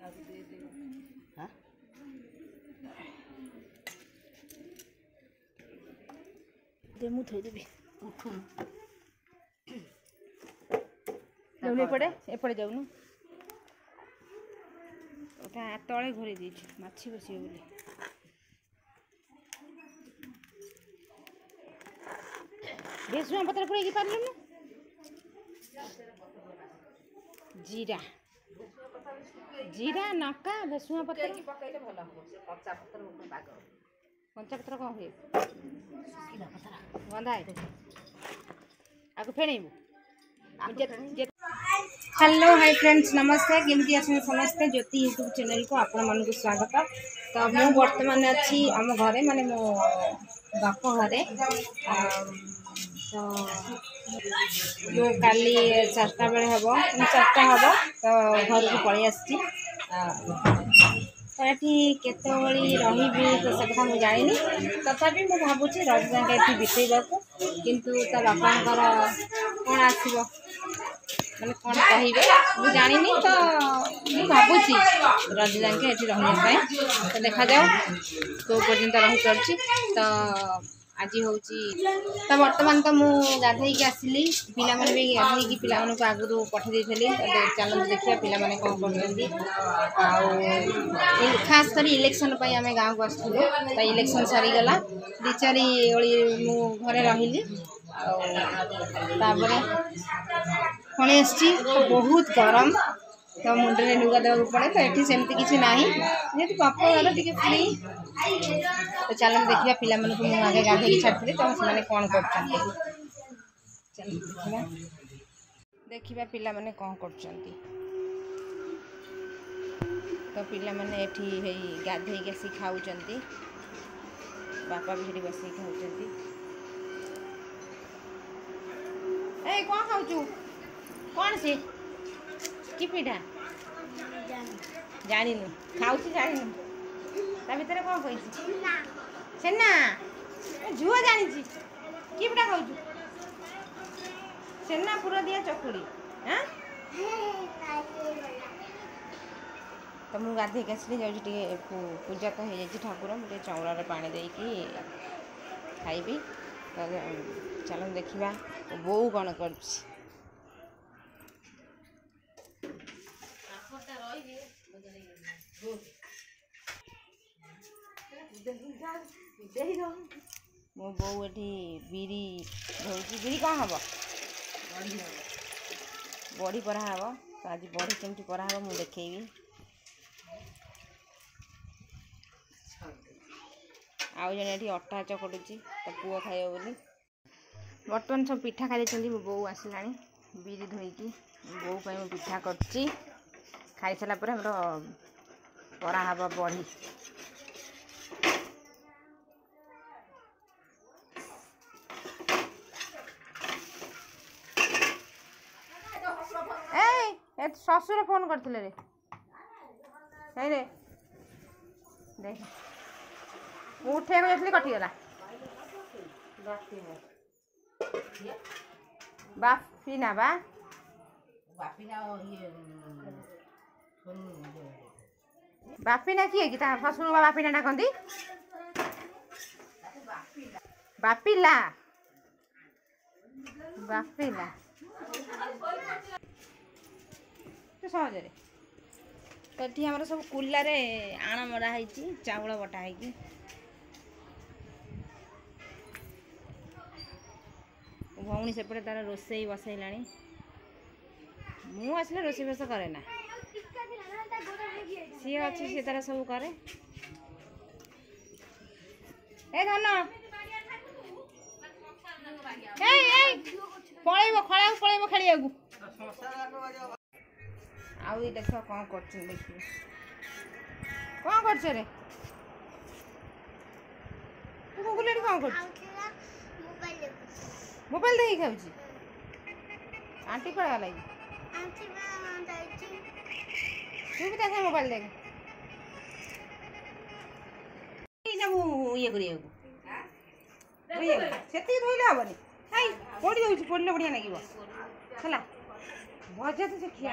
हाँ दे मु थई देबी उठू जाऊन एपटे जाऊन ओटा तले घरे दीछ माछी बसियो बोली भेसुआ पत्र पुरेकी पारलु जीरा जीरा नका भेसुआ पत्र पकैले भल हो से कच्चा पत्र ऊपर बाग कंचा पत्र कौन हुए सुखिला पत्र गंधा है आगु फेणेबू हेलो हाय फ्रेंड्स नमस्ते केमती अच्छे समस्ते ज्योति यूट्यूब चैनल को आपण मानक स्वागत। तो मु वर्तमान अच्छी आम घरे माने मो बाप घरे तो मु काली 4टा बेले हम 4टा हम तो घर को पलि आसी तो ये केतबड़ी रही तो से कथा मुझे जानी तथापि मुझे भावुँ रज जाए ये बितेवा किंतु ता बापांकर कौन आसो मैंने कौन कहे मुझे जानी तो मुझे भावुँ रज जाए ये रही तो देखा जाओ तो पर्यंत रही पार्टी तो आज हूँ तो बर्तमान तो मुझे गाधे आसली पिला भी गाधे पिला को आगु पठे थी चलते देखिए पिला मैंने कौन कर खास कर इलेक्शन आम गाँव को आसलु तो इलेक्शन सरीगला 2-4 ओली मु घरे रही पुणी आसी बहुत गरम तो मुंडे लुगा देवा पड़े तो ये सेमती किसी ना जेहतु बाप घर टे फ्री तो चलो देखिए पिला मन को आगे गाधे छाड़ी तो से कौन कर देखिए पिला माने कौन कर तो पिला माने एठी गाधे आसी खाऊँ बापा भी बस खाऊँ ए कौन खाऊ कौन से कि पिठा जानिनु खाऊ जानिनु ता भीतर कौन कही छेना झुआ जानी कि पिठा खाऊ छेना पूरा दिया चकुड़ी हाँ तो मुझे गाधे आसली जाऊँ पूजा तो हो जाए ठाकुर मुझे चौरार पानी देकी खाइबी तो चलो देखा बो कौन कर मो बो ये बिरी धोची बिरी कौन हम बड़ी परा हम तो आज बड़ी केमती परा हम मुझे देखेबी आउ जने ये अटा चकटुची तो पुओ खाइब बोली बर्तमान सब पिठा खाई मो बो आसला बिरी धोईकी बो पाई पिठा करची खाई सारा पर हमर परा हब बड़ी ससुर फोन करते रे रे देख उठे जाती कटिगला बापीना बा बापीना किए कि ससुर बापीना डाकती बापीला बापीला सहज तो ये आम सब कुलारे आण मरा है चाउल बटा है भौणी सेपटे तार रोसई बसैला मु आसले रोसई बास करे ना सी अच्छी सी तार सब करे ए धन पलैब खड़ा पलैब खेलिया आउ देख कौन कर देखिए कौन कर गुगुल कौन कर मोबाइल देखी खाऊ आंटी कड़ा गला तू भी देख मोबाइल देख ये से धोले हेनी पड़ी जाऊँ पड़े बढ़िया लगे है भजा तो से खिया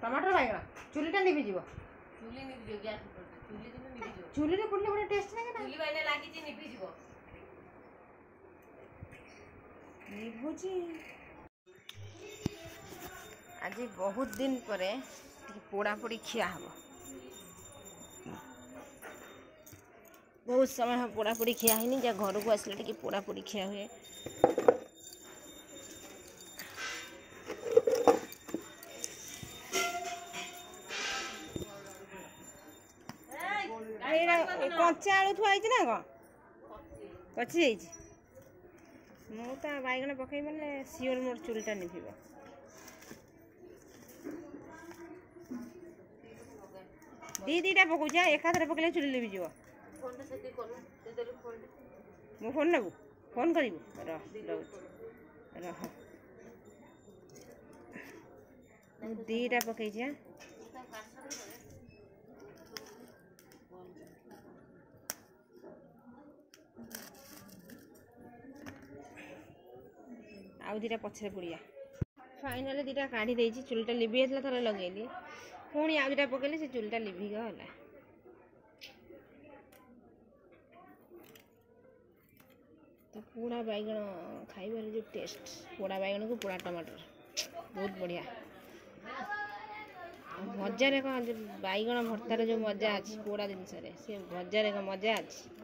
टमाटर बाइगण चुलीटा निभि जीव चुली निभिजियो गैस चुली दिन निभिजियो चुली रे पुड़ले बड़े टेस्ट लागे ना चुली बाइने लागी जे निभिजियो निभुजी आज बहुत दिन पर पोड़ा पोड़ी खिया हम बहुत समय हम पोड़ा पोड़ी खिया है जा घर को आसले टी पोड़ा पोड़ी खिया हुए कंचा आलू थुआई ना कौन कचि जाइए मुझे बैगण पकई मैंने सिओर मोर चुलटा निभिब दीटा पकाऊँ एकाथरे पकड़े चुली लिभिज मो फोन नेबू फोन करू रह दीटा पकई आउ दीटा पछरे पुड़िया फाइनाली दीटा काढ़ी देछि चुलटा लिभि जाता थोड़ा लगेली पुणी आउ दीटा पकड़े से चुलटा लिभि गला तो पोड़ा बैगण खाइबार जो टेस्ट पोड़ा बैगण को पोड़ा टमाटर बहुत बढ़िया मजार कौन बैगण भर्तार जो मजा अच्छी पोड़ा जिनस से मजार एक मजा अच्छी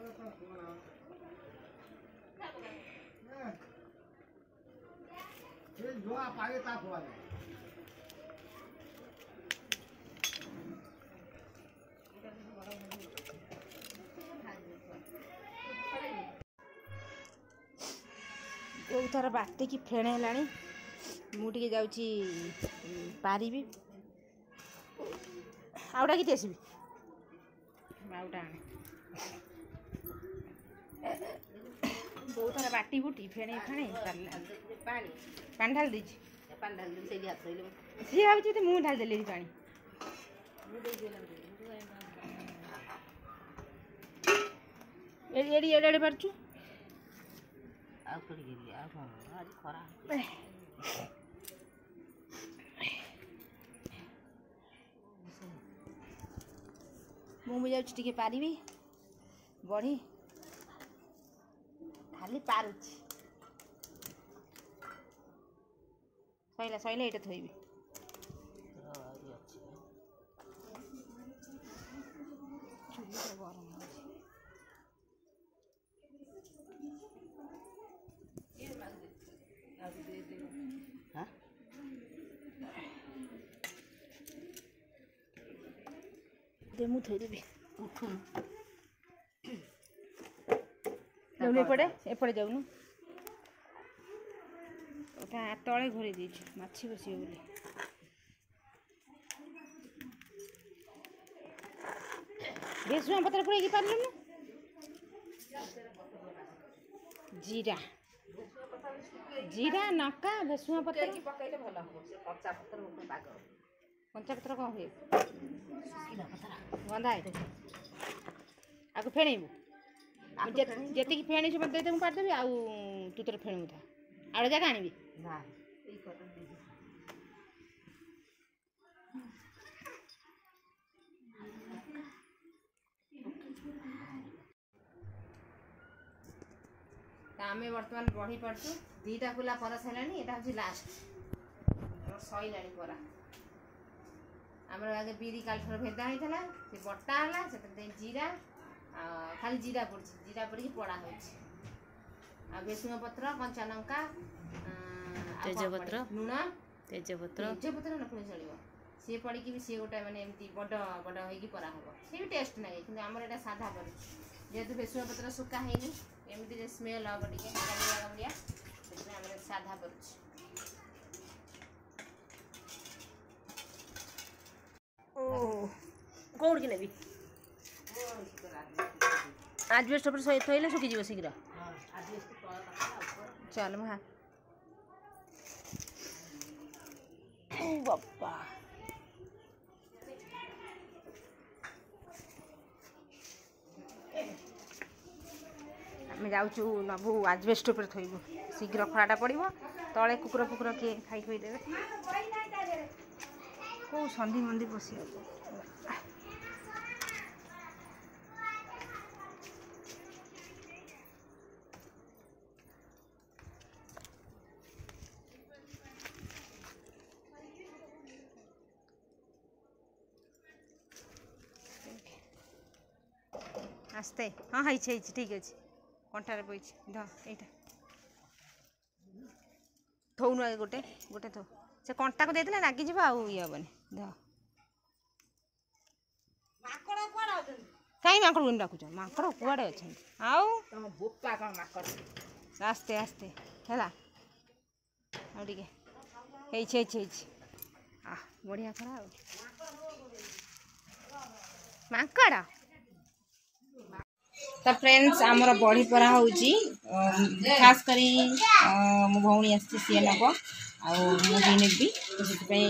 जो थर बाटिकी फेणे है मुझे जाऊँगी पारि आउटा कि आसबि आउटा आने बहुत थर बाटी बुटी फेणे फेणे पानी ढाल दीजिए सी भाई मुझे ढाल देली पानी एड़ी एड़े पार्चु मुझे जाऊँगी पारि बढ़ी खाली पारुची सैला सैला ये थोबी गरम मुझे थोदेवी उठुन जाऊन एपटे जाऊन तले घोरे दीचु माछी बसिए बोली भेसुआ पत्र पुड़े पार्लु जीरा जीरा नका भेसुआ पत्र पकड़े भल हम कंचा पत्र कंचा पत्र कौन हुए गंधा है आगे फेणेबू जी फेणी मत दे मुझे पारिदेवी आउ तू तोर फेणु था आड़ जगह आनी आम बर्तमान बढ़ी पार्चु दीटा कुला पर सारा यहाँ हूँ लास्ट सैला परा आम आगे बिरी काल थर भेदा होता से बटा है से जीरा खाली जीरा पड़ी पड़ा हो भेसुआ पत्र कंचा लंका तेजपत्र लुण तेजपत्र तेजपत्र न पुणी चलो सी पड़ी भी सी गोटे मैंने एमती बड़ बड़ हो परा हम सी भी टेस्ट लगे कि आमर यहाँ साधा कर जेहेतु भेसुआ पत्र सुखा है एमती स्मेल हम टे साधा कर कौन कि नेबी आजबेस्ट पर थोड़े सुखीज शीघ्र चल मा बापा आम जाऊँ नबू आजबेस्ट पर थोबू शीघ्र खराटा पड़ो तले कुकुर फुकुर किए खाई खुई देवे को संधि मंदी पशि आस्ते हाँ है ठीक अच्छे कंटार बही ध यहाँ थौनु आगे गोटे गोटे थो से कंटा को देते लगिज आउ ये हेनी ध कहीं माकड़ को डाकुच माकड़ कुआड़े अच्छा आउ आस्ते आस्ते है बढ़िया खरा माकड़ तो फ्रेंड्स आमर बड़ी परा हो खास करी मो भौणी आसी सी नब मुझे नेबी तो से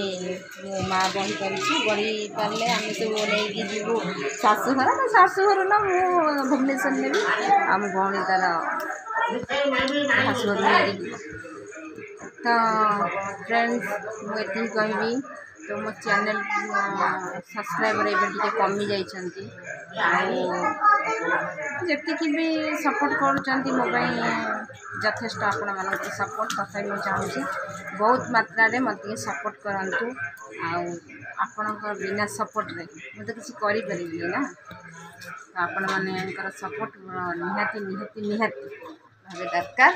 माँ बड़ी कर बड़ी पारे आम सब नहीं जीवु शाशुघर शाशुघर ना मु भुवनेश्वर नेबी आम भौणी तार शाशुघर नहीं तो फ्रेंड्स मुझे कहबी तो मो चैनल सब्सक्राइबर एवं कमी जाती जी भी सपोर्ट कर यथेष्ट आपण मान सपोर्ट तथा मुझे चाहूँगी बहुत मात्रा मत सपोर्ट करूँ आपण बिना सपोर्ट रे मुझे किसी करें ना तो आपण मान सपोर्ट निहाती निहाती निहाती भाव दरकार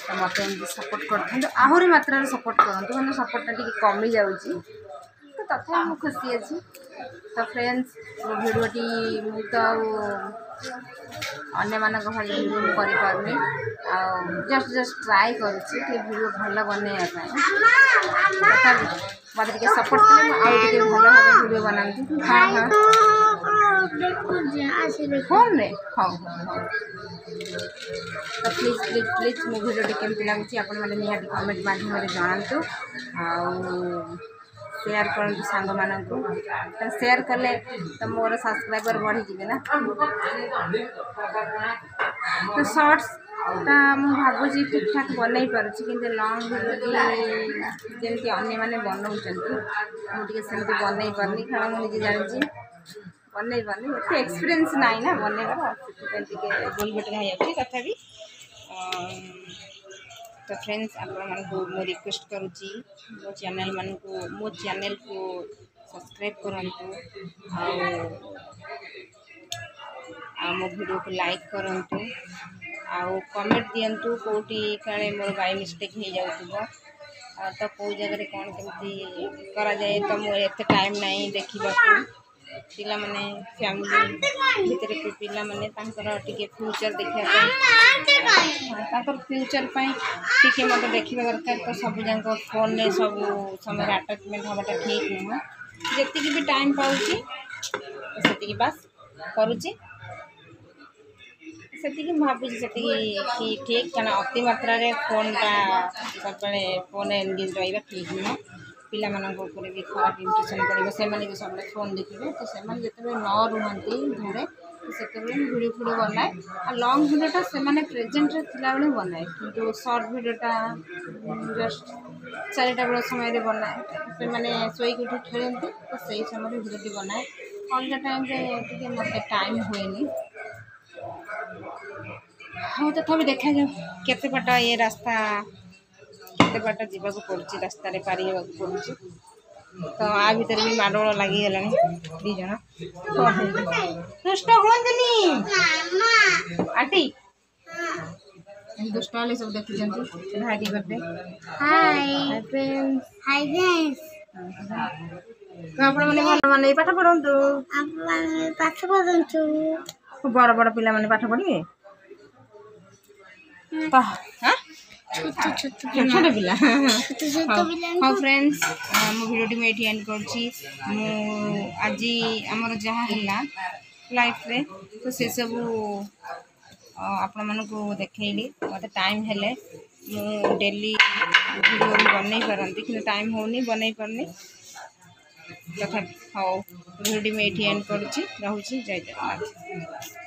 तो मत सपोर्ट कर आहरी मात्रा सपोर्ट करूँ मैंने सपोर्टा टी कमी जाऊँगी तो तथा मुझे खुशी अच्छी तो फ्रेंड्स मो भिडियोटी मु तो अन्य मान भाई भिडियो करें जस्ट ट्राए करुँच भिडियो भल बनवाई तथा मत सपोर्ट कले भल भाव भिडियो बनाती हाँ हाँ फोन रे हाँ हाँ तो प्लीज प्लीज प्लीज मो भिडियोटी केमती लगुच आपने निहाती कमेंट माध्यम जनातु शेयर करूँ सांग मान शेयर कले तो मोर सब्सक्राइबर बढ़ी जी ना तो शॉर्ट्स मुझे ठीक ठाक बनई पार्टी कि लंग भिडियो जमी अन्य मैंने बनाऊँगी मुझे सेमती बनई पार्नी कारण मुझे जानी बनई पार्नी एत एक्सपीरियंस ना ना बनईबार गोल बेटर तथापि तो फ्रेंड्स आपको रिक्वेस्ट करुँची मो चैनल को सब्सक्राइब करूँ मो वीडियो को लाइक करूँ आउ कमेंट दिंतु कौटी काले मोर बाय मिस्टेक हो जाऊँ तो कौ जगह कौन केमती करा जाए तो मोर एत टाइम नहीं देखा पिला माने फैमिली भितर पिला माने टिके फ्यूचर देखा फ्यूचर टिके मत देखा दरकार तो सब जाक फोन में सब समय अटैचमेंट हवाटा ठीक नुह जी भी टाइम पाऊँगी से बास करुँची से भावुँ से ठीक क्या अति मात्रा फोनटा सब फोन एनगेज रहा ठीक नुह पिला ऊपर भी खराब इम्प्रेशन पड़े से भी सब फोन देखिए तो से जिते न रुहति घरे से भिडियो फिडियो बनाए आ लंग भिडियोटा से प्रेजेंट थिला बेले बनाए किंतु शॉर्ट भिडियोटा जस्ट 4टा बेल समय बनाए से मैंने शोक उठी खेलती तो सही समय भिडियोटी बनाए अलग टाइम मत टाइम हुए हाँ तथा देखा जाओ केते बाट ये रास्ता केते बाट जीवा पड़ुची रास्तार पारी होगा पड़ुची तो आ भीतर भी माडोल लगिगला दी जन दुष्ट हूँ आंटी दुष्ट वाले सब देखी happy birthday hi friends hi friends आपण माने भल माने पाठ पढंतु आपण माने पाठ पढंतु बड़ बड़ पिला माने पाठ पढिए तो हां छोट पिला हाँ फ्रेंड्स मो भिडियोटी मुझे ये एंड कर आज आमर जहाँ है लाइफ रे तो से सब आपण मानू देखली मत टाइम हेले मु डेली वीडियो बनई पारती कि टाइम होनी बनई पारनी तथा हाँ भिडियोटी मुझे ये एंड करुँची जय जगन्नाथ।